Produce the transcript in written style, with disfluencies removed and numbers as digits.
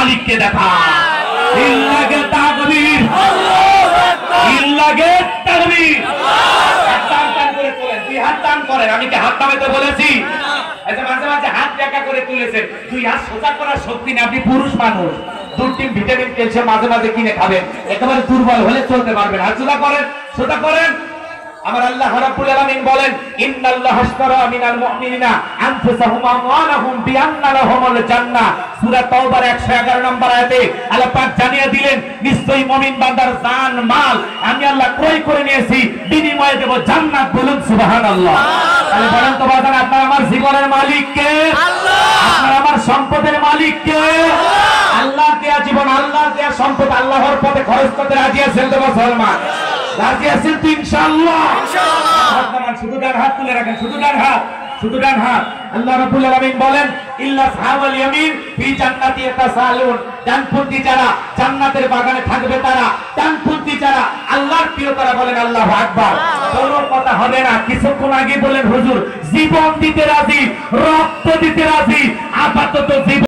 মালিককে দেখা। ইল্লাগে তাকবীর, ইল্লাগে তাকবীর। হাত টান করে তোলেন, তুই হাত টান করেন। আমি কি হাত নামাতে বলেছি? আচ্ছা, মাঝে মাঝে হাত একা করে তুলেছেন, তুই হাত সোজা করার শক্তি নেই, আপনি পুরুষ মানুষ, দুধ ডিম ভিটামিন ক্যালসিয়াম মাঝে মাঝে কিনে খাবেন, একেবারে দুর্বল হলে চলতে পারবেন। হাত সোজা করেন, সোজা করেন। আমার আল্লাহ রাব্বুল আলামিন বলেন, ইন্নাল্লাহা আশতারা মিনাল মুমিনিনা আনফুসাহুম ওয়া আমওয়ালাহুম বিআন্না লাহুমুল জান্নাহ। সূরা তাওবার 111 নম্বর আয়াতে আল্লাহ পাক জানিয়ে দিলেন, নিশ্চয়ই মুমিন বান্দার জান মাল আমি আল্লাহ ক্রয় করে নিয়েছি, বিনিময়ে দেব জান্নাত। বলুন সুবহানাল্লাহ। তাহলে বলেন তো বাজান, আপনার আমার জীবনের মালিক কে? আল্লাহ। আপনার আমার সম্পদের মালিক কে? আল্লাহ। আল্লাহ দেয়া জীবন, আল্লাহ দেয়া সম্পদ আল্লাহর পথে খরচ করতে রাজি আছেন তো মুসলমান? রাজি আছেন তো ইনশাআল্লাহ? ইনশাআল্লাহ। হাত নামান, শুধু ডান হাত তুলে রাখেন, শুধু ডান হাত, শুধু ডান হাত। আল্লাহ রাব্বুল আলামিন বলেন, ইল্লা সাহাবাল ইয়ামিন ফি জান্নাতি ইয়াতাসালুন। ডানপন্থী যারা জান্নাতের বাগানে থাকবে তারা, ডানপন্থী যারা আল্লাহর প্রিয় তারা। বলেন আল্লাহু আকবার। কোনো কথা হবে না। কিছুক্ষণ আগে বলেন হুজুর জীবন দিতে রাজি, রক্ত দিতে রাজি, আপাতত জীবন